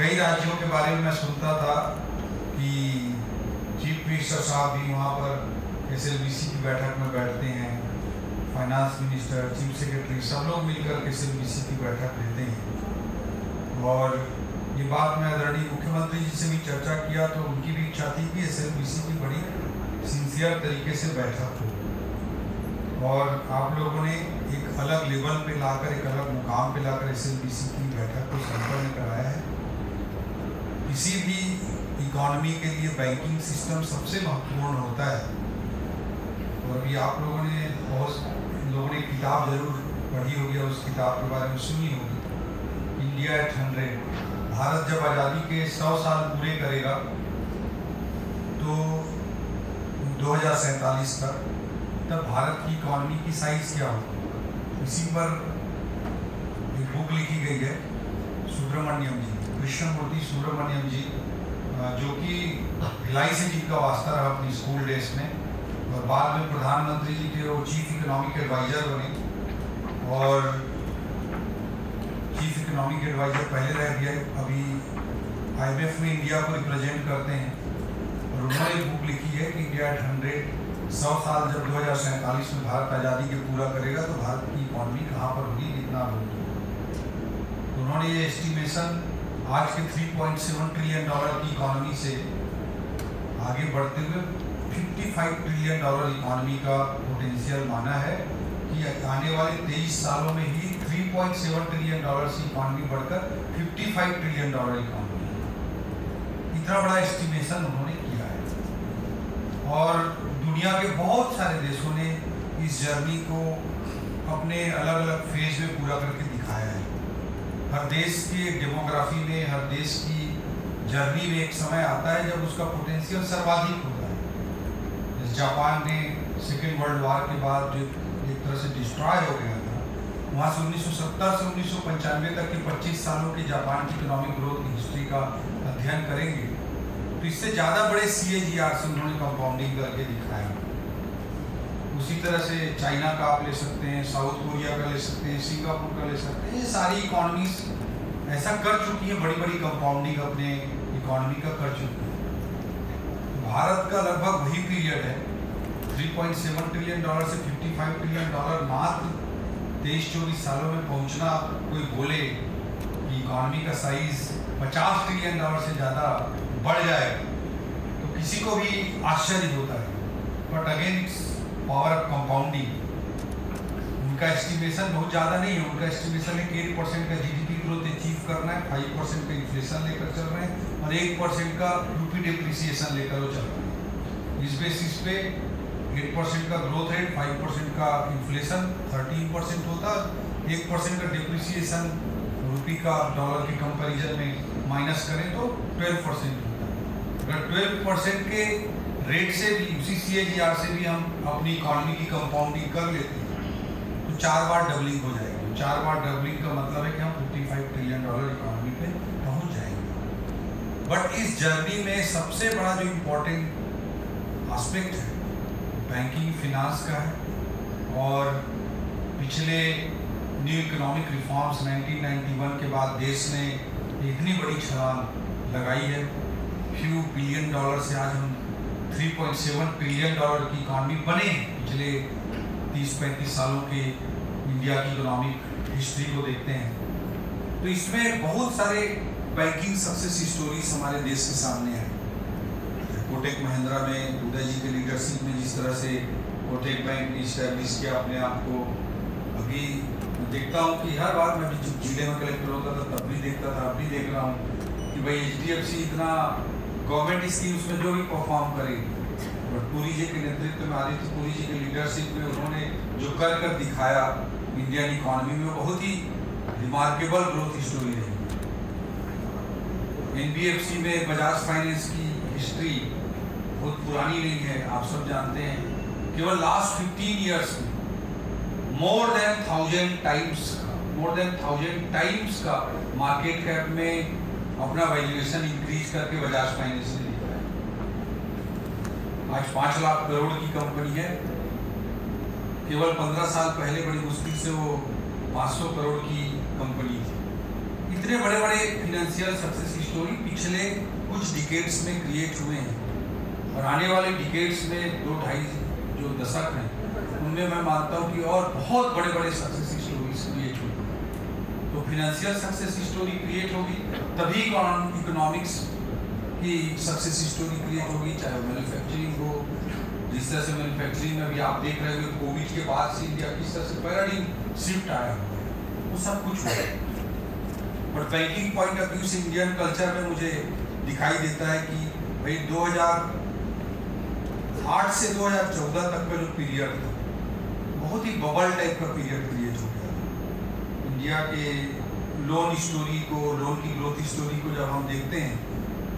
कई राज्यों के बारे में मैं सुनता था कि चीफ मिनिस्टर साहब भी वहाँ पर SLBC की बैठक में बैठते हैं, फाइनेंस मिनिस्टर, चीफ सेक्रेटरी सब लोग मिलकर SLBC की बैठक लेते हैं। और ये बात मैं आदरणीय मुख्यमंत्री जी से भी चर्चा किया तो उनकी भी इच्छा थी कि SLBC की बड़ी सिंसियर तरीके से बैठक हो, और आप लोगों ने एक अलग लेवल पे लाकर, एक अलग मुकाम पे लाकर SLBC की बैठक को संपन्न कराया है। किसी भी इकॉनमी के लिए बैंकिंग सिस्टम सबसे महत्वपूर्ण होता है। और अभी आप लोगों ने किताब जरूर पढ़ी होगी और उस किताब के बारे में सुनी होगी, इंडिया एट 100। भारत जब आज़ादी के 100 साल पूरे करेगा तो 2047 तक, तब भारत की इकॉनमी की साइज क्या होगी। इसी पर एक बुक लिखी गई है सुब्रमण्यम जी, कृष्णमूर्ति सुब्रमण्यम जी, जो कि भिलाई से जिनका वास्ता रहा अपनी स्कूल डेज में, और बाद में प्रधानमंत्री जी के वो चीफ इकोनॉमिक एडवाइज़र बने, और चीफ इकोनॉमिक एडवाइज़र पहले रह गए, अभी IMF में इंडिया को रिप्रेजेंट करते हैं। और उन्होंने एक बुक लिखी है कि इंडिया एट 100 साल जब 2047 में भारत आज़ादी के पूरा करेगा तो भारत की इकॉनमी कहाँ पर होगी, कितना होगी। तो उन्होंने ये एस्टिमेशन आज के $3.7 ट्रिलियन की इकॉनमी से आगे बढ़ते हुए $55 ट्रिलियन इकॉनमी का पोटेंशियल माना है कि आने वाले 23 सालों में ही $3.7 ट्रिलियन की इकॉनमी बढ़कर $55 ट्रिलियन इकॉनमी, इतना बड़ा एस्टिमेशन उन्होंने किया है। और दुनिया के बहुत सारे देशों ने इस जर्नी को अपने अलग अलग फेज में पूरा करके दिखाया है। हर देश के डेमोग्राफी में, हर देश की जर्नी में एक समय आता है जब उसका पोटेंशियल सर्वाधिक होता है। जापान ने सेकेंड वर्ल्ड वॉर के बाद जो एक तरह से डिस्ट्रॉय हो गया था, वहाँ से 1970 से 1995 तक के 25 सालों के जापान की इकोनॉमिक ग्रोथ की हिस्ट्री का अध्ययन करेंगे तो इससे ज़्यादा बड़े CAGR से उन्होंने कंपाउंडिंग करके दिखाया। उसी तरह से चाइना का आप ले सकते हैं, साउथ कोरिया का ले सकते हैं, सिंगापुर का ले सकते हैं। ये सारी इकॉनमीज ऐसा कर चुकी है, बड़ी बड़ी कंपाउंडिंग अपने इकॉनमी का कर चुकी है। भारत का लगभग वही पीरियड है, 3.7 ट्रिलियन से $55 ट्रिलियन मात्र 23-24 सालों में पहुंचना। कोई बोले कि इकॉनमी का साइज $50 ट्रिलियन से ज़्यादा बढ़ जाए तो किसी को भी आश्चर्य होता है। But again it's power of compounding. उनका एस्टिमेशन बहुत ज़्यादा नहीं है, उनका एस्टिमेशन है कि 8% का GDP ग्रोथ अचीव करना है, 5% का इन्फ्लेशन लेकर चल रहे हैं, और 1% का रूपी डेप्रिसिएशन लेकर वो चल रहे हैं। इस बेसिस पे 8% का ग्रोथ रेट, 5% का इन्फ्लेशन 13% होता, 1% का डेप्रिसिएशन रूपी का डॉलर के कंपैरिजन में माइनस करें तो 12% होता है। अगर 12% के रेट से भी, उसी CAGR से भी हम अपनी इकॉनमी की कंपाउंडिंग कर लेते हैं तो 4 बार डबलिंग हो जाएगी। 4 बार डबलिंग का मतलब है कि हम $55 ट्रिलियन इकॉनमी पे पहुंच जाएंगे। बट इस जर्नी में सबसे बड़ा जो इम्पोर्टेंट एस्पेक्ट है बैंकिंग फिनांस का है। और पिछले न्यू इकोनॉमिक रिफॉर्म्स 1991 के बाद देश ने इतनी बड़ी छलांग लगाई है, फ्यू बिलियन डॉलर से आज हम $3.7 ट्रिलियन की इकॉनमी बने हैं। पिछले 30-35 सालों के इंडिया की इकोनॉमिक हिस्ट्री को देखते हैं तो इसमें बहुत सारे बैंकिंग सक्सेस स्टोरीज हमारे देश के सामने है। कोटक महिंद्रा में उदय जी के लीडरशिप में जिस तरह से कोटक बैंक ने इस्टेब्लिश किया अपने आप को, अभी देखता हूँ कि हर बार मैं भी जिले में कलेक्टर होता था तब भी देखता था, अब भी देख रहा हूँ कि भाई HDFC इतना गवर्नमेंट स्कीम्स में जो भी परफॉर्म करे, बट पुरी जी के नेतृत्व में, आदित्य पुरी जी के लीडरशिप में उन्होंने जो कर दिखाया इंडियन इकॉनमी में, बहुत ही रिमार्केबल ग्रोथ स्टोरी रही। NBFC में बजाज फाइनेंस की हिस्ट्री बहुत पुरानी नहीं है, आप सब जानते हैं। केवल लास्ट 15 ईयर्स में मोर देन 1000 टाइम्स का मार्केट कैप में अपना वैल्यूएशन इंक्रीज करके बजाज फाइनेंस ने दिखाया। आज 5 लाख करोड़ की कंपनी है, केवल 15 साल पहले बड़ी मुश्किल से वो 500 करोड़ की कंपनी थी। इतने बड़े बड़े फिनेंशियल सक्सेस स्टोरी पिछले कुछ डिकेड्स में क्रिएट हुए हैं और आने वाले डिकेड्स में 2-2.5 जो दशक हैं उनमें मैं मानता हूँ कि और बहुत बड़े बड़े सक्सेस स्टोरीज क्रिएट होगी। तो फिनेंशियल सक्सेस स्टोरी क्रिएट होगी तभी इकोनॉमिक्स की सक्सेस स्टोरी क्रिएट होगी, चाहे मैन्युफैक्चरिंग हो। जिस तरह से मैन्युफैक्चरिंग में भी आप देख रहे हो कोविड के बाद से इंडिया किस तरह से पैराडाइम शिफ्ट आया वो सब कुछ हुआ। और बैंकिंग पॉइंट ऑफ व्यू से इंडियन कल्चर में मुझे दिखाई देता है कि भाई 2008 से 2014 तक का जो पीरियड था बहुत ही बबल टाइप का पीरियड क्रिएट हो गया। इंडिया के लोन स्टोरी को, लोन की ग्रोथ स्टोरी को जब हम देखते हैं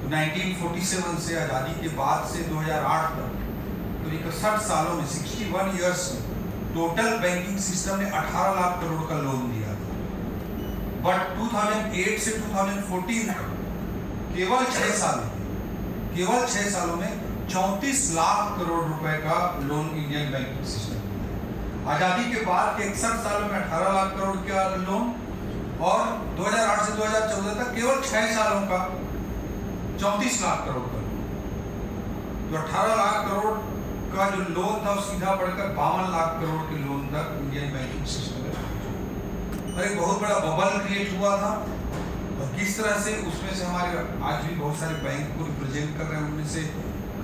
तो 1947 से आज़ादी के बाद से 2008 तक तो 61 सालों में 61 ईयर्स में टोटल बैंकिंग सिस्टम ने 18 लाख करोड़ का लोन दिया था। बट 2008 से 2014 तक केवल 6 सालों में 34 लाख करोड़ रुपए का लोन इंडियन बैंकिंग सिस्टम। आजादी के बाद के 61 सालों में 18 लाख करोड़ का लोन और 2008 से 2014 तक केवल 6 सालों का 34 लाख करोड़ का लोन। तो 18 लाख करोड़ का जो लोन था सीधा बढ़कर 52 लाख करोड़ के लोन तक इंडियन बैंकिंग सिस्टम में और एक बहुत बड़ा बबल क्रिएट हुआ था। और किस तरह से उसमें से हमारे आज भी बहुत सारे बैंक को रिप्रेजेंट कर रहे हैं, उनमें से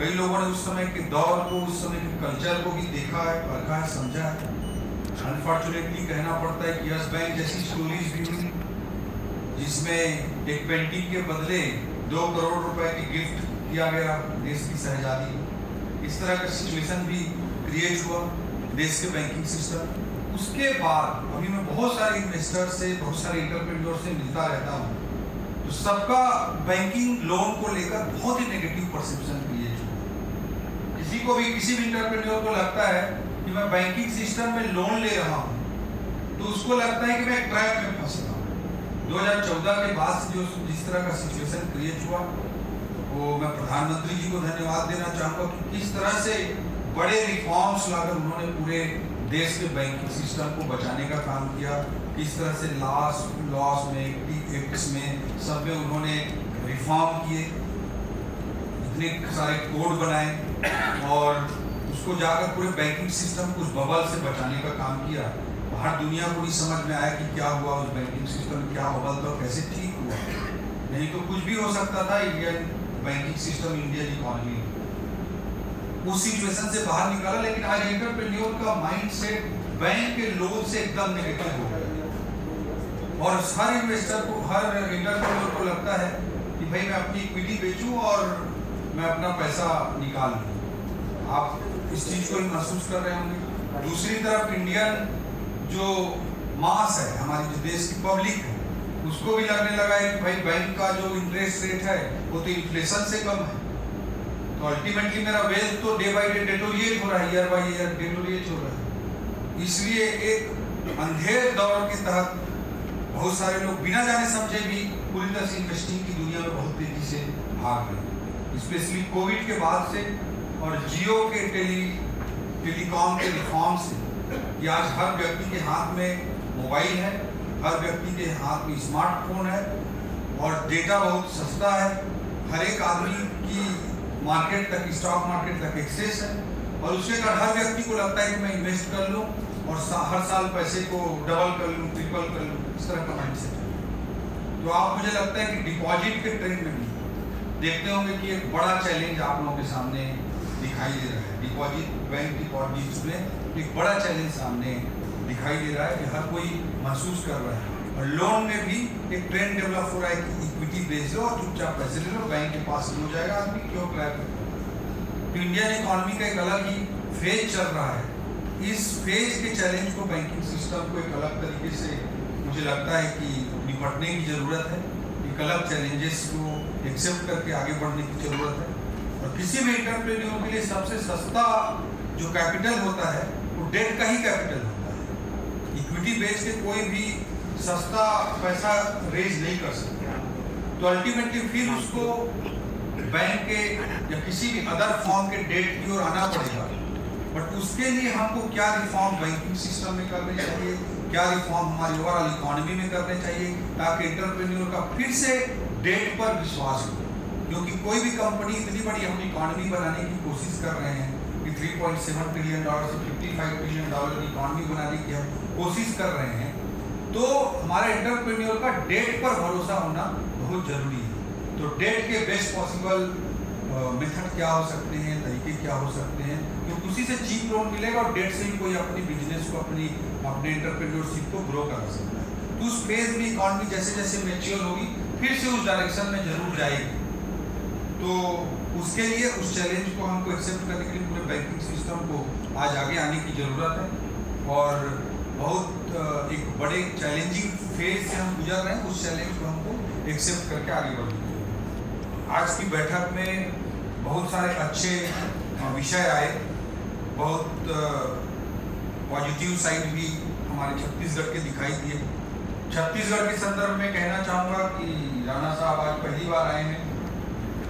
कई लोगों ने उस समय के दौर को, उस समय के कल्चर को भी देखा है, परखा है, समझा है। अनफॉर्चुनेटली कहना पड़ता है कि यस बैंक जैसी स्टोरीज भी हुई जिसमें एक पेंटिंग के बदले 2 करोड़ रुपए की गिफ्ट किया गया देश की शहजादी। इस तरह का सिचुएशन भी क्रिएट हुआ देश के बैंकिंग सिस्टम। उसके बाद अभी मैं बहुत सारे इन्वेस्टर से, बहुत सारे एंटरप्रेन्योर से मिलता रहता हूँ तो सबका बैंकिंग लोन को लेकर बहुत ही नेगेटिव परसेप्शन क्रिएट हुआ। किसी को भी, किसी भी एंटरप्रेन्योर को लगता है कि मैं बैंकिंग सिस्टम में लोन ले रहा हूँ तो उसको लगता है कि मैं एक ट्रैप में फंस रहा हूँ। 2014 के बाद से जो जिस तरह का सिचुएशन क्रिएट हुआ वो मैं प्रधानमंत्री जी को धन्यवाद देना चाहूँगा कि किस तरह से बड़े रिफॉर्म्स लाकर उन्होंने पूरे देश के बैंकिंग सिस्टम को बचाने का काम किया। किस तरह से लॉस में, एक्ट्स में, सब में उन्होंने रिफॉर्म किए, इतने सारे कोड बनाए और उसको जाकर पूरे बैंकिंग सिस्टम को उस बबल से बचाने का काम किया। बाहर दुनिया को भी समझ में आया कि क्या हुआ उस बैंकिंग सिस्टम में, क्या बबल था, कैसे ठीक हुआ। नहीं तो कुछ भी हो सकता था Indian banking system, Indian economy उस सिचुएशन से बाहर निकाला। लेकिन आज एंटरप्रेन्योर का माइंडसेट बैंक के लोन से एकदम नेगेटिव हो गया और हर इन्वेस्टर को, हर एंटरप्रेन्योर को लगता है कि भाई मैं अपनी इक्विटी बेचूं और मैं अपना पैसा निकाल लूं। आप इस चीज को महसूस कर रहे होंगे। दूसरी तरफ इंडियन जो मास है, हमारी जो देश की पब्लिक है, उसको भी लगने लगा है कि भाई बैंक का जो इंटरेस्ट रेट है वो तो इन्फ्लेशन से कम है, तो अल्टीमेटली मेरा वेल्थ तो डे बाय डे डेटोरिएट हो रहा है, ईयर बाय ईयर डेटोरिएट हो रहा है। इसलिए एक अंधेर दौर के तहत बहुत सारे लोग बिना जाने समझे भी पूरी तरह से इन्वेस्टिंग की दुनिया में बहुत तेजी से भाग रहे हैं। स्पेशली कोविड के बाद से और जियो के टेलीकॉम के रिफॉर्म से कि आज हर व्यक्ति के हाथ में मोबाइल है, हर व्यक्ति के हाथ में स्मार्टफोन है और डेटा बहुत सस्ता है। हर एक आदमी की मार्केट तक, स्टॉक मार्केट तक एक्सेस है और उसके कारण हर व्यक्ति को लगता है कि मैं इन्वेस्ट कर लूँ और हर साल पैसे को डबल कर लूँ, ट्रिपल कर लूँ, इस तरह का माइंडसेट है। तो आप, मुझे लगता है कि डिपॉजिट के ट्रेंड में भी देखते होंगे कि एक बड़ा चैलेंज आप लोगों के सामने दिखाई दे रहा है। डिपॉजिट, बैंक डिपॉजिट्स में एक बड़ा चैलेंज सामने दिखाई दे रहा है कि हर कोई महसूस कर रहा है। और लोन में भी एक ट्रेंड डेवलप हो रहा है कि इक्विटी बेच लो और चुपचाप पैसे ले लो, बैंक के पास हो जाएगा, आदमी क्यों ट्रैप है। तो इंडियन इकोनॉमी का एक अलग ही फेज चल रहा है। इस फेज के चैलेंज को, बैंकिंग सिस्टम को एक अलग तरीके से मुझे लगता है कि निपटने की ज़रूरत है। एक अलग चैलेंजेस को एक्सेप्ट करके आगे बढ़ने की ज़रूरत है। और किसी भी एंटरप्रेन्योर के लिए सबसे सस्ता जो कैपिटल होता है वो डेट का ही कैपिटल होता है। इक्विटी बेच के कोई भी सस्ता पैसा रेज नहीं कर सकता, तो अल्टीमेटली फिर उसको बैंक के या किसी भी अदर फॉर्म के डेट की ओर आना पड़ेगा। बट उसके लिए हमको क्या रिफॉर्म बैंकिंग सिस्टम में करने चाहिए, क्या रिफॉर्म हमारी ओवरऑल इकोनॉमी में करने चाहिए ताकि एंटरप्रेन्योर का फिर से डेट पर विश्वास हो, क्योंकि कोई भी कंपनी इतनी बड़ी हम इकोनॉमी बनाने की कोशिश कर रहे हैं कि $3.7 ट्रिलियन से $55 ट्रिलियन की इकोनॉमी बनाने की हम कोशिश कर रहे हैं, तो हमारे एंटरप्रेन्योर का डेट पर भरोसा होना बहुत जरूरी है। तो डेट के बेस्ट पॉसिबल मेथड क्या हो सकते हैं, तरीके क्या हो सकते हैं, क्योंकि उसी से चीप लोन मिलेगा और डेट से ही कोई अपनी बिजनेस को अपने एंटरप्रेन्योरशिप को ग्रो करा सकता है। तो उस फेज में इकोनॉमी जैसे जैसे मैच्योर होगी फिर से उस डायरेक्शन में जरूर जाएगी। तो उसके लिए उस चैलेंज को हमको एक्सेप्ट करने के लिए पूरे बैंकिंग सिस्टम को आज आगे आने की ज़रूरत है और बहुत एक बड़े चैलेंजिंग फेज से हम गुजर रहे हैं। उस चैलेंज को हमको एक्सेप्ट करके आगे बढ़ना चाहिए। आज की बैठक में बहुत सारे अच्छे विषय आए, बहुत पॉजिटिव साइड भी हमारे छत्तीसगढ़ के दिखाई दिए। छत्तीसगढ़ के संदर्भ में कहना चाहूँगा कि राणा साहब आज पहली बार आए हैं,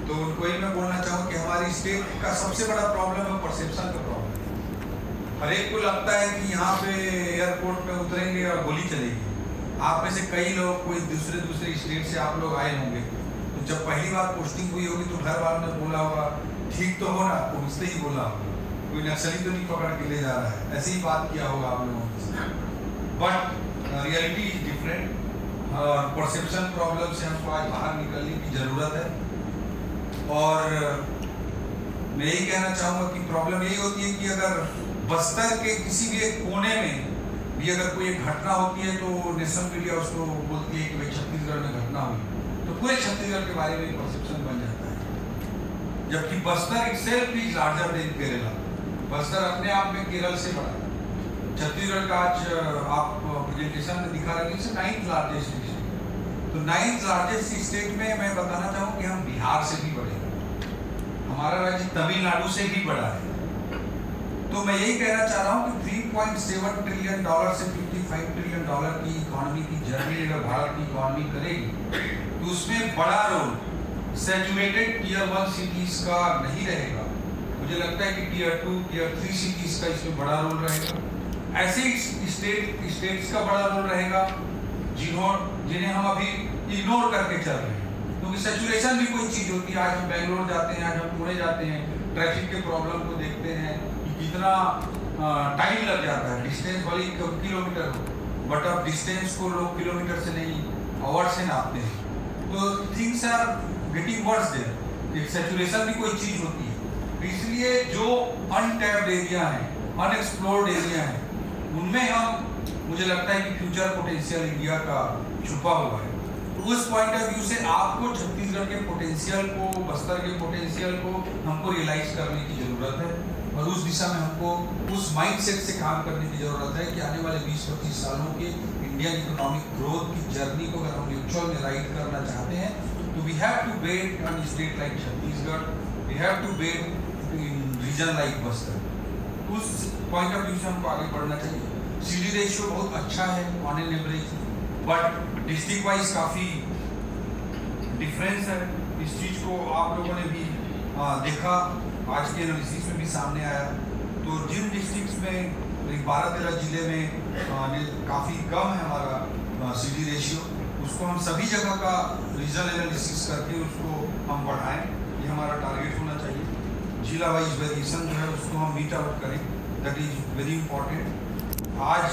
तो उनको ही मैं बोलना चाहूँ कि हमारी स्टेट का सबसे बड़ा प्रॉब्लम है परसेप्शन का प्रॉब्लम। हर एक को लगता है कि यहाँ पे एयरपोर्ट पे उतरेंगे और गोली चलेगी। आप में से कई लोग कोई दूसरे स्टेट से आप लोग आए होंगे, तो जब पहली बार पोस्टिंग हुई होगी तो घर वालों ने बोला होगा ठीक तो हो ना, तो उससे ही बोला होगा कोई नक्सली तो नहीं पकड़ के ले जा रहा है, ऐसे ही बात किया होगा आप लोगों ने। बट रियलिटी इज डिफरेंट और परसेप्शन प्रॉब्लम से हमको आज बाहर निकलने की ज़रूरत है। और मैं यही कहना चाहूँगा कि प्रॉब्लम यही होती है कि अगर बस्तर के किसी भी एक कोने में भी अगर कोई एक घटना होती है तो नेशनल मीडिया उसको बोलती है कि भाई छत्तीसगढ़ में घटना हुई, तो पूरे छत्तीसगढ़ के बारे में परसेप्शन बन जाता है। जबकि Bastar itself is larger than Kerala, Bastar अपने आप में केरल से बड़ा है। छत्तीसगढ़ का आज आप प्रेजेंटेशन में दिखा रहे हैं 9th लार्जेस्ट स्टेट। तो 9th लार्जेस्ट स्टेट में मैं बताना चाहूँ कि हम बिहार से भी बड़े हैं, हमारा राज्य तमिलनाडु से भी बड़ा है। तो मैं यही कहना चाह रहा हूँ कि $3.7 ट्रिलियन से $55 ट्रिलियन की इकोनॉमी की जर्नी अगर भारत की इकोनॉमी करेगी तो उसमें बड़ा रोल सैचुरेटेड टियर 1 सिटीज का नहीं रहेगा। मुझे लगता है कि टियर 2 टियर 3 सिटीज का इसमें बड़ा रोल रहेगा। ऐसे स्टेट्स का बड़ा रोल रहेगा जिन्हें हम अभी इग्नोर करके चल रहे हैं, क्योंकि सैचुरेशन भी कोई चीज़ होती है। आज हम बेंगलोर जाते हैं, आज हम पुणे जाते हैं, ट्रैफिक के प्रॉब्लम को देखते हैं कि कितना टाइम लग जाता है। डिस्टेंस भले किलोमीटर हो, बट अब डिस्टेंस को लोग किलोमीटर से नहीं आवर से नापते हैं। तो things are getting worse there. एक सैचुरेशन भी कोई चीज़ होती है, इसलिए जो अनटैप्ड एरिया है, अनएक्सप्लोर्ड एरिया है, उनमें मुझे लगता है कि फ्यूचर पोटेंशियल इंडिया का छुपा हुआ है। तो उस पॉइंट ऑफ व्यू से आपको छत्तीसगढ़ के पोटेंशियल को, बस्तर के पोटेंशियल को हमको रियलाइज करने की ज़रूरत है और उस दिशा में हमको उस माइंडसेट से काम करने की ज़रूरत है कि आने वाले 20-25 सालों के इंडियन इकोनॉमिक ग्रोथ की जर्नी को अगर हम एक्चुअल में राइड करना चाहते हैं तो we have to bet on state like Chhattisgarh, we have to bet in region like Bastar. उस पॉइंट ऑफ व्यू से हमको आगे बढ़ना चाहिए। CD रेशियो बहुत अच्छा है on an average, but district wise काफ़ी डिफरेंस है। इस चीज़ को आप लोगों ने भी देखा, आज के एनालिसिस में भी सामने आया। तो जिन डिस्ट्रिक्ट्स में 12-13 जिले में काफ़ी कम है हमारा CD रेशियो, उसको हम सभी जगह का रीजनल एनालिसिस करके उसको हम बढ़ाएं, ये हमारा टारगेट होना चाहिए। जिला वाइज वेरिएशन जो है उसको हम मीट आउट करें, दैट इज़ वेरी इंपॉर्टेंट। आज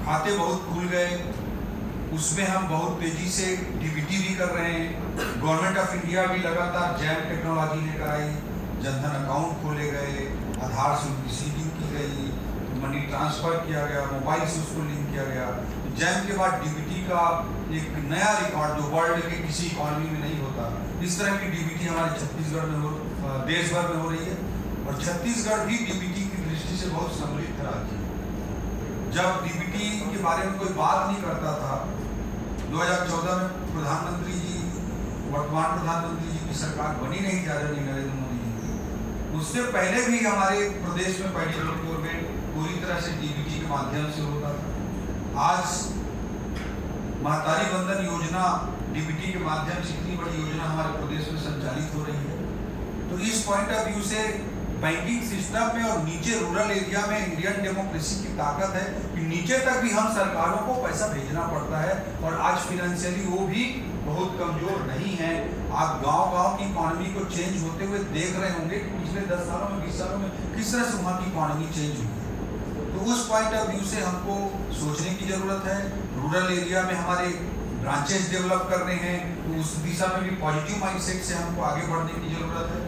खाते बहुत खुल गए, उसमें हम बहुत तेज़ी से DBT भी कर रहे हैं। गवर्नमेंट ऑफ इंडिया भी लगातार जैम टेक्नोलॉजी लेकर आई, जनधन अकाउंट खोले गए, आधार से उनकी सीडिंग की गई, मनी ट्रांसफ़र किया गया, मोबाइल से उसको लिंक किया गया। जैम के बाद DBT का एक नया रिकॉर्ड जो वर्ल्ड के किसी इकॉनमी में नहीं होता, इस तरह की DBT हमारे छत्तीसगढ़ में देश भर में हो रही है। और छत्तीसगढ़ भी DBT की दृष्टि से बहुत समृद्ध राज्य है। जब DBT के बारे में कोई बात नहीं करता था, 2014 में प्रधानमंत्री जी, वर्तमान प्रधानमंत्री जी की सरकार बनी नहीं नरेंद्र मोदी जी की, उससे पहले भी हमारे प्रदेश में पैडी प्रोक्योरमेंट पूरी तरह से DBT के माध्यम से होता था। आज महतारी बंधन योजना DBT के माध्यम से इतनी बड़ी योजना हमारे प्रदेश में संचालित हो रही है। तो इस पॉइंट ऑफ व्यू से बैंकिंग सिस्टम में और नीचे रूरल एरिया में इंडियन डेमोक्रेसी की ताकत है कि नीचे तक भी हम सरकारों को पैसा भेजना पड़ता है, और आज फिनेंशियली वो भी बहुत कमजोर नहीं है। आप गांव-गांव की इकोनॉमी को चेंज होते हुए देख रहे होंगे कि पिछले 10 सालों में 20 सालों में किस तरह से वहाँ की इकोनॉमी चेंज हुई है। तो उस पॉइंट ऑफ व्यू से हमको सोचने की ज़रूरत है। रूरल एरिया में हमारे ब्रांचेस डेवलप करने हैं, तो उस दिशा में भी पॉजिटिव माइंडसेट से हमको आगे बढ़ने की ज़रूरत है।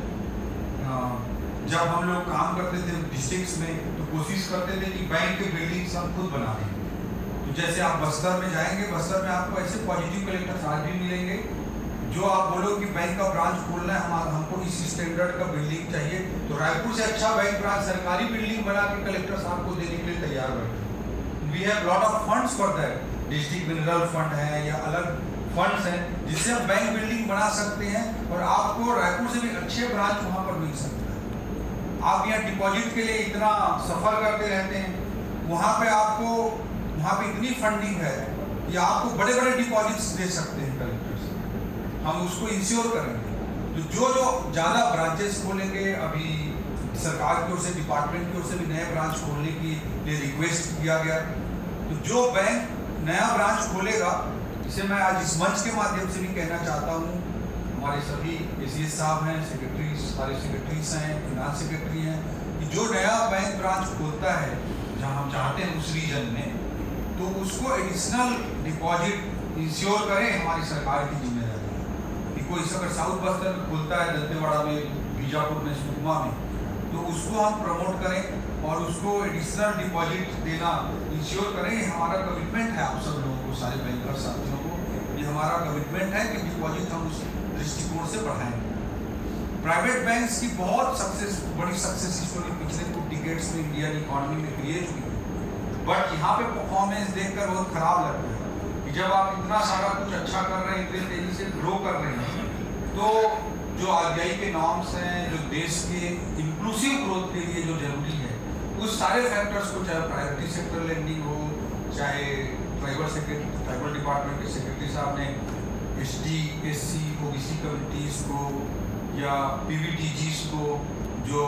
जब हम लोग काम करते थे डिस्ट्रिक्ट्स में, तो कोशिश करते थे कि बैंक के बिल्डिंग्स हम खुद बना दें। तो जैसे आप बस्तर में जाएंगे, बस्तर में आपको ऐसे पॉजिटिव कलेक्टर आज भी मिलेंगे जो आप बोलो कि बैंक का ब्रांच खोलना है, हमको इस स्टैंडर्ड का बिल्डिंग चाहिए, तो रायपुर से अच्छा बैंक ब्रांच सरकारी बिल्डिंग बना के कलेक्टर साहब को देने के लिए तैयार बैठे। We have lot of funds for that, district mineral fund है या अलग फंड्स हैं जिससे हम बैंक बिल्डिंग बना सकते हैं, और आपको रायपुर से भी अच्छे ब्रांच वहाँ पर मिल सकते हैं। आप यहाँ डिपॉजिट के लिए इतना सफ़र करते रहते हैं, वहाँ पे इतनी फंडिंग है कि आपको बड़े बड़े डिपॉजिट्स दे सकते हैं कलेक्टर्स, हम उसको इंश्योर करेंगे। तो जो ज़्यादा ब्रांचेस खोलेंगे, अभी सरकार की ओर से, डिपार्टमेंट की ओर से भी नए ब्रांच खोलने के लिए रिक्वेस्ट किया गया। तो जो बैंक नया ब्रांच खोलेगा, इसे मैं आज इस मंच के माध्यम से भी कहना चाहता हूँ, हमारे सभी एसीएस साहब हैं, सेक्रेटरीज, सारे सेक्रेटरीज हैं, फिनांस सेक्रेटरी हैं, कि जो नया बैंक ब्रांच खोलता है जहां हम चाहते हैं उस रीजन में, तो उसको एडिशनल डिपॉजिट इंश्योर करें, हमारी सरकार की जिम्मेदारी है। कि कोई अगर साउथ बस्तर में खोलता है, दंतेवाड़ा में, बीजापुर में, सुकमा में, तो उसको हम प्रमोट करें और उसको एडिशनल डिपॉजिट देना इंश्योर करें। ये हमारा कमिटमेंट है आप सब लोगों को, सारे बैंकर साथियों को, ये हमारा कमिटमेंट है कि डिपॉजिट हम उस दृष्टिकोण से बढ़ाएंगे। प्राइवेट बैंक्स की बहुत बड़ी सक्सेस स्टोरी पिछले कुछ डिकेड्स में इंडियन इकोनॉमी में क्रिएट हुई, बट यहाँ पे परफॉर्मेंस देखकर बहुत खराब लगता है कि जब आप इतना सारा कुछ अच्छा कर रहे हैं, इतनी तेजी से ग्रो कर रहे हैं, तो जो आरबीआई के नॉर्म्स हैं, जो देश के इंक्लूसिव ग्रोथ के लिए जो जरूरी है, उस सारे फैक्टर्स को, चाहे प्रायोरिटी सेक्टर लेंडिंग हो, चाहे ट्राइबल डिपार्टमेंट के सेक्रेटरी साहब ने एसटी, एससी, ओबीसी कम्युनिटीज़ को या पीवीटीजीज को जो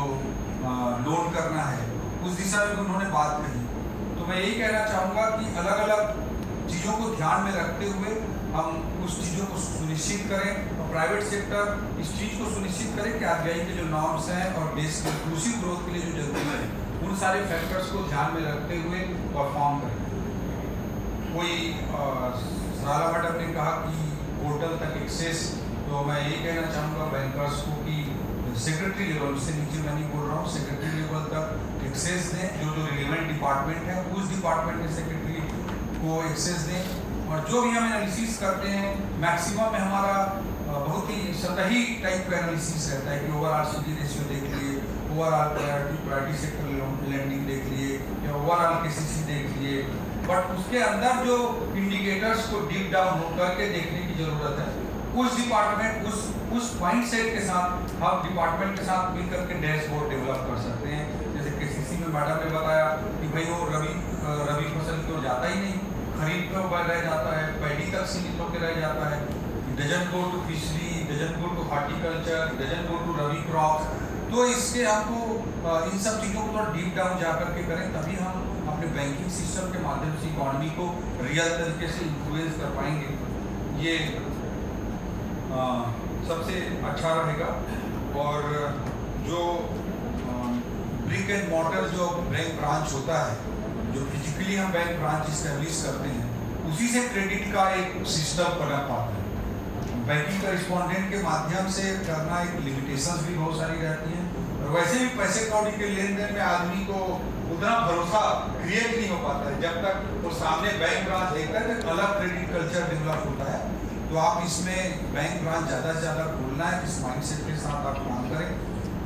लोन करना है, उस दिशा में उन्होंने बात कही। तो मैं यही कहना चाहूँगा कि अलग अलग चीज़ों को ध्यान में रखते हुए हम उस चीज़ों को सुनिश्चित करें, और प्राइवेट सेक्टर इस चीज़ को सुनिश्चित करें कि आरबीआई के जो नॉर्म्स हैं और देश के इंक्लूसिव ग्रोथ के लिए जो जरूरी है, उन सारे फैक्टर्स को ध्यान में रखते हुए परफॉर्म करें। कोई सारा मैडम ने कहा कि पोर्टल तक एक्सेस, तो मैं ये कहना चाहूँगा बैंकर्स को कि सेक्रेटरी लेवल से नीचे मैं नहीं बोल रहा हूँ, सेक्रेटरी लेवल तक एक्सेस दें, जो रिलेवेंट डिपार्टमेंट है उस डिपार्टमेंट के सेक्रेटरी को एक्सेस दें, और जो भी हम एनालिसिस करते हैं मैक्सिमम में हमारा बहुत ही सतही टाइप का एनालिसिस रहता है कि ओवरऑल सीडी रेशियो देख लिए, ओवरऑल प्रायोरिटी सेक्टर लैंडिंग देख लिए, या ओवरऑल केसीसी देख लिए, बट उसके अंदर जो इंडिकेटर्स को डीप डाउन होकर के देखने की जरूरत है। उस डिपार्टमेंट उस माइंड सेट के साथ हम डिपार्टमेंट के साथ मिलकर के डैशबोर्ड डेवलप कर सकते हैं। जैसे केसीसी में मैडम ने बताया कि भाई वो रबी फसल की ओर जाता ही नहीं, खरीफ पे रह जाता है, पैडी तक सीमित होकर रह जाता है, doesn't go to fishery, doesn't go to horticulture, doesn't go to rabi crops. तो इसके हमको इन सब चीज़ों को थोड़ा डीप डाउन जा करके करें, तभी हम अपने बैंकिंग सिस्टम के माध्यम से इकोनॉमी को रियल तरीके से इन्फ्लुएंस कर पाएंगे। ये सबसे अच्छा रहेगा। और जो ब्रिक एंड मॉर्टर जो बैंक ब्रांच होता है, जो फिजिकली हम बैंक ब्रांच इस्टेब्लिश करते हैं, उसी से क्रेडिट का एक सिस्टम बना पाता है। बैंकिंग करेस्पॉन्डेंट के माध्यम से करना एक लिमिटेशंस भी बहुत सारी रहती हैं, और वैसे भी पैसे कौड़ी के लेन देन में आदमी को उतना भरोसा क्रिएट नहीं हो पाता है जब तक वो सामने बैंक ब्रांच देखता है, तो अलग क्रेडिट कल्चर डेवलप होता है। तो आप इसमें बैंक ब्रांच ज़्यादा से ज़्यादा खोलना है, इस माइंडसेट के साथ आप काम करें।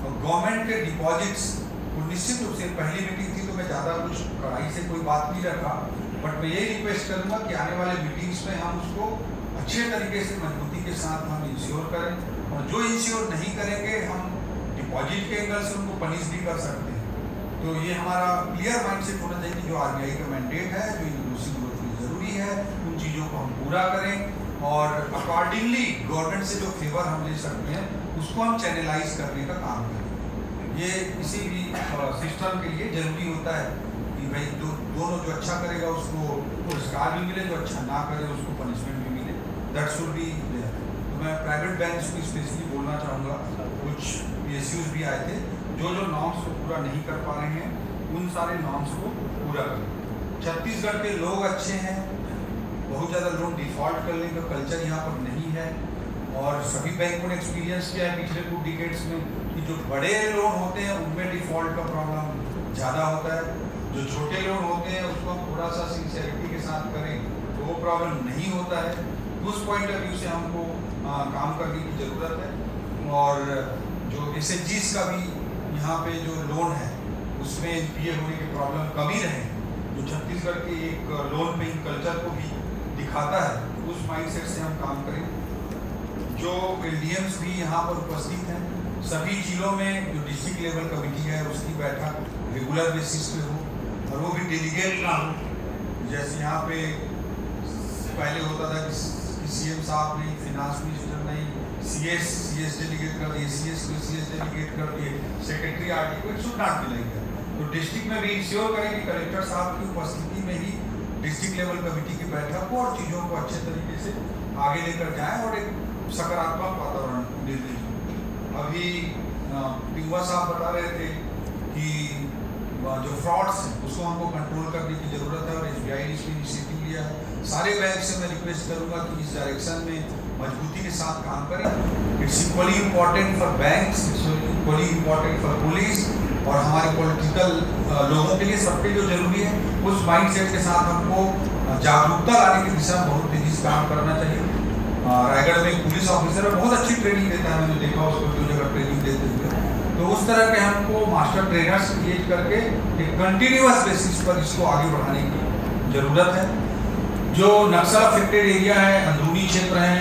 और गवर्नमेंट के डिपॉजिट्स को निश्चित रूप से, पहली मीटिंग थी तो मैं ज़्यादा कुछ कड़ाई से कोई बात नहीं रखा, बट मैं यही रिक्वेस्ट करूँगा कि आने वाले मीटिंग्स में हम उसको अच्छे तरीके से मजबूती के साथ हम इंश्योर करें, और जो इंश्योर नहीं करेंगे हम डिपॉजिट के एंगल से उनको पनिश भी कर सकते हैं। तो ये हमारा क्लियर माइंडसेट होना चाहिए कि जो आरबीआई का मैंडेट है, जो इंक्लूसिव ग्रोथ के लिए जरूरी है, उन चीज़ों को हम पूरा करें, और अकॉर्डिंगली गवर्नमेंट से जो फेवर हम ले सकते हैं उसको हम चैनलाइज करने का काम करें। ये किसी भी सिस्टम के लिए जरूरी होता है कि भाई दोनों जो अच्छा करेगा उसको पुरस्कार भी मिले, जो अच्छा ना करे उसको पनिशमेंट भी मिले। That should be there. तो मैं प्राइवेट बैंक्स को स्पेशली बोलना चाहूँगा। कुछ PSUs भी आए थे जो नॉर्म्स को पूरा नहीं कर पा रहे हैं, उन सारे नॉर्म्स को पूरा करें। छत्तीसगढ़ के लोग अच्छे हैं, बहुत ज़्यादा लोन डिफ़ॉल्ट करने का कल्चर यहाँ पर नहीं है, और सभी बैंकों ने एक्सपीरियंस किया है पिछले 2 डिकेड्स में कि जो बड़े लोन होते हैं उनमें डिफ़ॉल्ट का प्रॉब्लम ज़्यादा होता है। जो छोटे लोन होते हैं उसको हम थोड़ा सा सिंसियरिटी के साथ करें तो वो प्रॉब्लम नहीं होता है। उस पॉइंट ऑफ व्यू से हमको काम करने की ज़रूरत है। और जो SHGs का भी यहाँ पे जो लोन है उसमें NPA होने की प्रॉब्लम कम ही रहे, जो छत्तीसगढ़ के एक लोन पेइंग कल्चर को भी दिखाता है, उस माइंडसेट से हम काम करें। जो LDMs भी यहाँ पर उपस्थित हैं, सभी जिलों में जो डिस्ट्रिक्ट लेवल कमेटी है उसकी बैठक रेगुलर बेसिस पे हो, और वो भी डेलीगेट ना हो। जैसे यहाँ पे पहले होता था कि CM साहब नहीं, फिनांस मिनिस्टर नहीं, CS डेलीगेट कर दिए, CS को CS डेलीगेट कर दिए, सेक्रेटरी RD को, it should not be like that. तो डिस्ट्रिक्ट में भी इंश्योर करें कि कलेक्टर साहब की उपस्थिति में ही डिस्ट्रिक्ट लेवल कमेटी की बैठक हो और चीज़ों को अच्छे तरीके से आगे लेकर जाएं और एक सकारात्मक वातावरण निर्मित हो। अभी पिंगुआ साहब बता रहे थे कि जो फ्रॉड्स हैं उसको हमको कंट्रोल करने की ज़रूरत है, और SBI ने इसमें इनिशिएटिव लिया है। सारे बैंक से मैं रिक्वेस्ट करूँगा कि इस डायरेक्शन में मजबूती के साथ काम करें। It's equally important for banks, it's equally important for police, और हमारे पॉलिटिकल लोगों के लिए सबके जो जरूरी है, उस माइंडसेट के साथ हमको जागरूकता लाने की दिशा में बहुत तेजी से काम करना चाहिए। रायगढ़ में एक पुलिस ऑफिसर है, बहुत अच्छी ट्रेनिंग देता है, मैंने देखा उसको 2 जगह ट्रेनिंग देते हुए। तो उस तरह के हमको मास्टर ट्रेनर्स क्रिएट करके एक कंटिन्यूअस बेसिस पर इसको आगे बढ़ाने की ज़रूरत है। जो नक्सल अफेक्टेड एरिया है, अंदरूनी क्षेत्र हैं,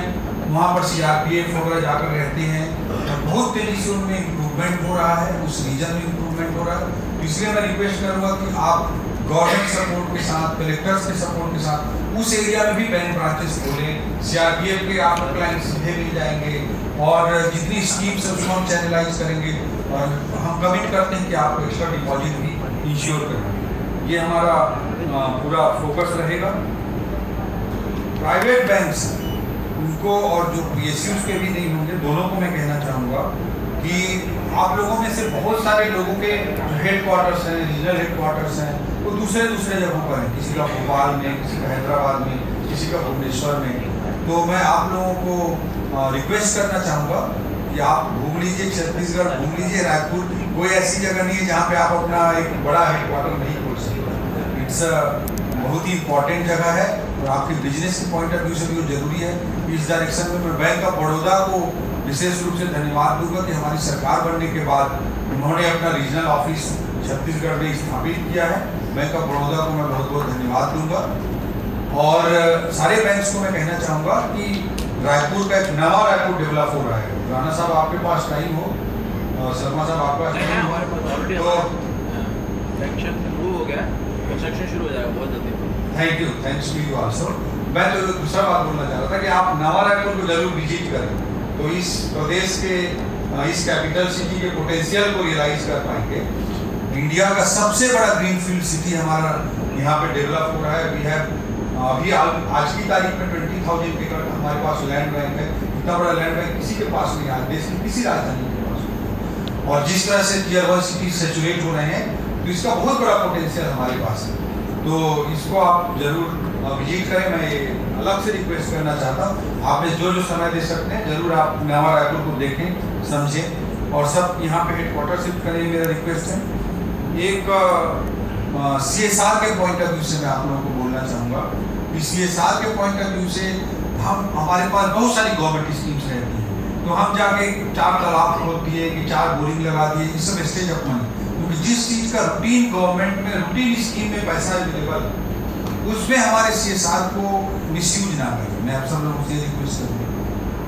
वहाँ पर CRPF वगैरह जाकर रहते हैं, और बहुत तेज़ी से उनमें इम्प्रूवमेंट हो रहा है, उस रीजन में इम्प्रूवमेंट हो रहा है। तो इसलिए मैं रिक्वेस्ट करूँगा कि आप गवर्नमेंट सपोर्ट के साथ, कलेक्टर्स के सपोर्ट के साथ उस एरिया में भी बैंक ब्रांचेस खोलें। CRPF के आपको क्लाइंट सीधे मिल जाएंगे, और जितनी स्कीम्स है उसको हम चैनलाइज करेंगे, और हम कमिट करते हैं कि आपको एक्स्ट्रा डिपॉजिट भी इंश्योर करेंगे। ये हमारा पूरा फोकस रहेगा। प्राइवेट बैंक्स उनको, और जो PSUs के भी नहीं होंगे, दोनों को मैं कहना चाहूँगा कि आप लोगों में से बहुत सारे लोगों के जो हेडक्वार्टर्स हैं, रीजनल हेडक्वार्टर्स हैं, वो दूसरे जगहों पर हैं। किसी का भोपाल में, किसी का हैदराबाद में, किसी का भुवनेश्वर में। तो मैं आप लोगों को रिक्वेस्ट करना चाहूँगा कि आप घूम लीजिए छत्तीसगढ़, घूम लीजिए रायपुर। कोई ऐसी जगह नहीं है जहाँ पे आप अपना एक बड़ा हेडक्वार्टर नहीं खोल सकते। इट्स बहुत ही इंपॉर्टेंट जगह है, और आपके बिजनेस के पॉइंट ऑफ व्यू से भी जरूरी है। इस डायरेक्शन में मैं बैंक ऑफ बड़ौदा को विशेष रूप से धन्यवाद दूंगा कि हमारी सरकार बनने के बाद उन्होंने अपना रीजनल ऑफिस छत्तीसगढ़ में स्थापित किया है। बैंक ऑफ बड़ौदा को मैं बहुत बहुत धन्यवाद दूंगा, और सारे बैंक्स को मैं कहना चाहूँगा कि रायपुर का एक नवा रायपुर डेवलप हो रहा है। राणा साहब आपके पास टाइम हो, और शर्मा साहब आपके पास टाइम हो, तो सेक्शन शुरू हो गया, कंस्ट्रक्शन शुरू हो जाएगा बहुत जल्दी। Thank you, thanks to you also. मैं तो दूसरा बात बोलना चाह रहा था कि आप नवा रायपुर को जरूर विजिट करें, तो इस प्रदेश के इस कैपिटल सिटी के पोटेंशियल को रियलाइज कर पाएंगे। इंडिया का सबसे बड़ा ग्रीनफील्ड सिटी हमारा यहाँ पे डेवलप हो रहा है। वी हैव अभी आज की तारीख में 20,000 एकड़ का हमारे पास लैंड बैंक है। इतना बड़ा लैंड बैंक किसी के पास नहीं है, देश की किसी राजधानी के पास नहीं। और जिस तरह से टियर 1 सिटी सेचुरेट हो रहे हैं, तो इसका बहुत बड़ा पोटेंशियल हमारे पास है। तो इसको आप जरूर विजिट करें। मैं ये अलग से रिक्वेस्ट करना चाहता हूँ, आपने जो समय दे सकते हैं जरूर आप नवा रायपुर को देखें, समझें, और सब यहाँ पे हेडक्वार्टर शिफ्ट करें, मेरा रिक्वेस्ट है। एक CSR के पॉइंट ऑफ व्यू से मैं आप लोगों को बोलना चाहूँगा कि CSR के पॉइंट ऑफ व्यू से हमारे पास बहुत सारी गवर्नमेंट स्कीम्स रहती हैं, तो हम जाके 4 तालाब खोल दिए कि 4 बोरिंग लगा दिए, ये सब स्टेज ऑफ मनी। क्योंकि जिस चीज़ का रूटीन गवर्नमेंट में, रूटीन स्कीम में पैसा अवेलेबल, उसमें हमारे CSR को मिसयूज ना करें। मैं आप सब लोगों से रिक्वेस्ट करूँगा।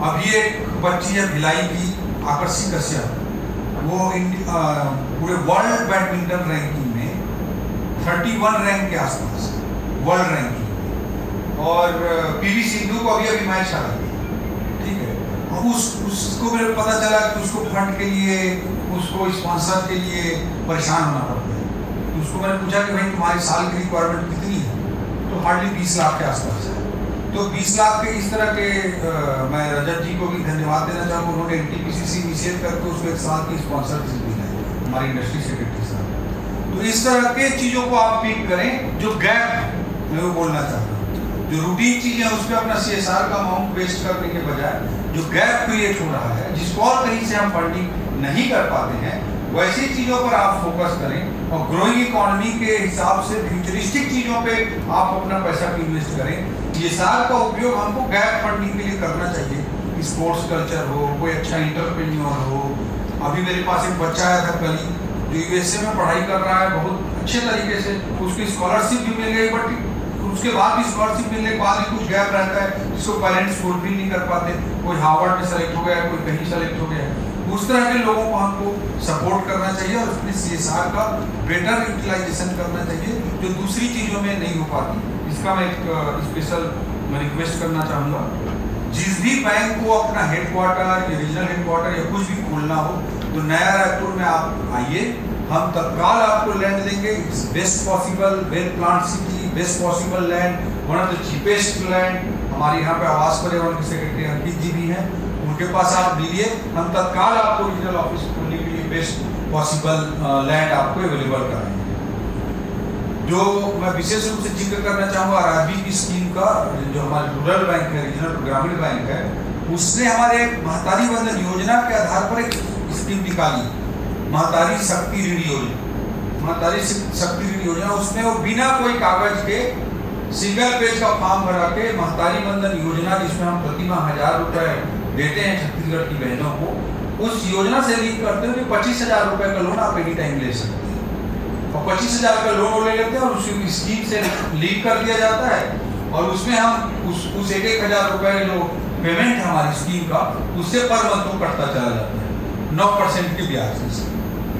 अब ये बच्ची है भिलाई की आकर्षी कश्यप, वो पूरे वर्ल्ड बैडमिंटन रैंकिंग में 31 रैंक के आसपास वर्ल्ड रैंकिंग, और PV सिंधु को अभी मैच हारा, ठीक है। उसको मेरे पता चला कि उसको फंड के लिए, उसको स्पॉन्सर के लिए परेशान होना पड़ता है। तो उसको मैंने पूछा कि भाई तुम्हारी साल की रिक्वायरमेंट कितनी है, तो हार्डली 20 लाख के आसपास है। तो 20 लाख के इस तरह के मैं रजत जी को भी धन्यवाद देना चाहूँगा, उन्होंने NTPC इनिशिएट करके उसको 1 साल की स्पॉन्सरशिप दी है, हमारी इंडस्ट्री सेक्रेटरी साहब। तो इस तरह के चीज़ों को आप पिक करें, जो गैप मैं वो बोलना चाहता हूँ, जो रूटीन चीज़ें हैं उस पर अपना CSR का अमाउंट वेस्ट करने के बजाय जो गैप क्रिएट हो रहा है, जिसको और कहीं से हम फंडिंग नहीं कर पाते हैं, वैसी चीज़ों पर आप फोकस करें और ग्रोइंग इकोनॉमी के हिसाब से फ्यूचरिस्टिक चीज़ों पे आप अपना पैसा इन्वेस्ट करें। CSR का उपयोग हमको गैप फंडिंग के लिए करना चाहिए। स्पोर्ट्स कल्चर हो, कोई अच्छा एंटरप्रेन्योर हो। अभी मेरे पास एक बच्चा आया था कल, जो USA में पढ़ाई कर रहा है बहुत अच्छे तरीके से, उसकी स्कॉलरशिप भी मिल गई, बट उसके बाद भी स्कॉलरशिप मिलने के बाद भी कुछ गैप रहता है, जिसको पेरेंट्स फुलफिल नहीं कर पाते। कोई हार्वर्ड में सेलेक्ट हो गया, कोई कहीं सेलेक्ट हो गया। उस तरह के लोगों को हमको सपोर्ट करना चाहिए और उसमें CSR का बेटर यूटिलाइजेशन करना चाहिए, जो दूसरी चीज़ों में नहीं हो पाती। इसका मैं एक स्पेशल रिक्वेस्ट करना चाहूँगा, जिस भी बैंक को अपना हेडक्वार्टर या रीजनल हेडक्वार्टर या कुछ भी खोलना हो, तो नया रायपुर में आप आइए, हम तत्काल आपको लैंड देंगे। Best possible well plan city, best possible land, one of the cheapest land. हमारे यहाँ पे आवास पर्यावरण के सेक्रेटरी अंकित जी भी हैं, उनके पास आप मिलिए, हम तत्काल आपको रीजनल ऑफिस खोलने के लिए बेस्ट पॉसिबल लैंड आपको अवेलेबल कराएंगे। जो मैं विशेष रूप से जिक्र करना चाहूँगा RRB की स्कीम का, जो हमारे रूरल बैंक है, रीजनल ग्रामीण बैंक है, उसने हमारे महतारी बंधन योजना के आधार पर एक स्कीम निकाली, महतारी शक्ति ऋण योजना। महतारी शक्ति ऋण योजना, उसमें वो बिना कोई कागज के सिंगल पेज का फॉर्म भरा के महतारी बंधन योजना, जिसमें हम प्रतिमाह 1000 रुपए देते हैं छत्तीसगढ़ की बहनों को, उस योजना से लिंक करते हुए 25,000 रुपए का लोन आप एनी टाइम ले सकते हैं। और 25,000 का लोन ले लेते हैं और उसी स्कीम से लिंक कर दिया जाता है, और उसमें हम उस 1,000 रुपए जो पेमेंट है हमारी स्कीम का, उससे पर मंथ को कटता चला जाता है 9% के ब्याज से।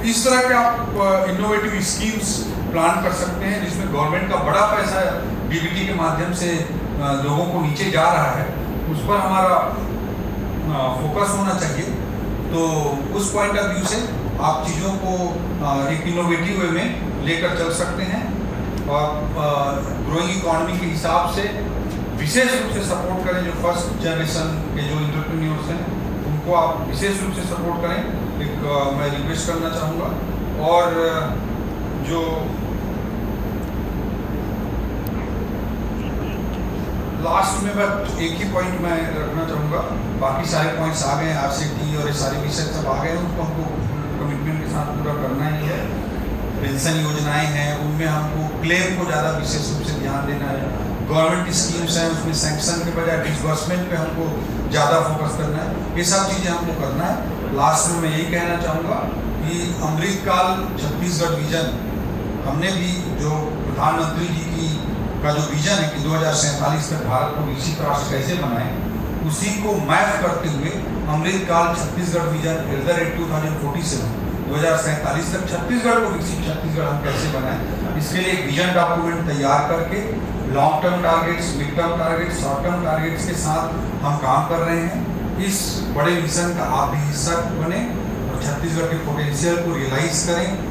इस तरह के आप इनोवेटिव स्कीम्स प्लान कर सकते हैं, जिसमें गवर्नमेंट का बड़ा पैसा DBT के माध्यम से लोगों को नीचे जा रहा है, उस पर हमारा फोकस होना चाहिए। तो उस पॉइंट ऑफ व्यू से आप चीज़ों को एक इनोवेटिव वे में लेकर चल सकते हैं, और ग्रोइंग इकोनॉमी के हिसाब से विशेष रूप से सपोर्ट करें। जो फर्स्ट जनरेशन के जो एंटरप्रेन्योर्स हैं, उनको आप विशेष रूप से सपोर्ट करें, एक मैं रिक्वेस्ट करना चाहूँगा। और जो लास्ट में बस एक ही पॉइंट मैं रखना चाहूँगा, बाकी सारे पॉइंट्स आ गए, RCT और ये सारे विषय सब आ गए, उनको हमको कमिटमेंट के साथ पूरा करना ही है। पेंशन योजनाएं हैं, उनमें हमको क्लेम को ज़्यादा विशेष रूप से ध्यान देना है। गवर्नमेंट की स्कीम्स हैं, उसमें सैंक्शन के बजाय डिसबर्समेंट पे हमको ज़्यादा फोकस करना है। ये सब चीज़ें हमको करना है। लास्ट में मैं यही कहना चाहूँगा कि अमृतकाल छत्तीसगढ़ विजन, हमने भी जो प्रधानमंत्री जी की का जो विजन है कि 2047 तक भारत को विकसित राष्ट्र कैसे बनाएं, उसी को मैप करते हुए अमृतकाल छत्तीसगढ़ विजन @2047 2047 तक छत्तीसगढ़ को विकसित छत्तीसगढ़ हम कैसे बनाएं, इसके लिए एक विजन डॉक्यूमेंट तैयार करके long term targets, mid term targets, short term targets के साथ हम काम कर रहे हैं। इस बड़े मिशन का आप भी हिस्सा बने और छत्तीसगढ़ के पोटेंशियल को रियलाइज करें।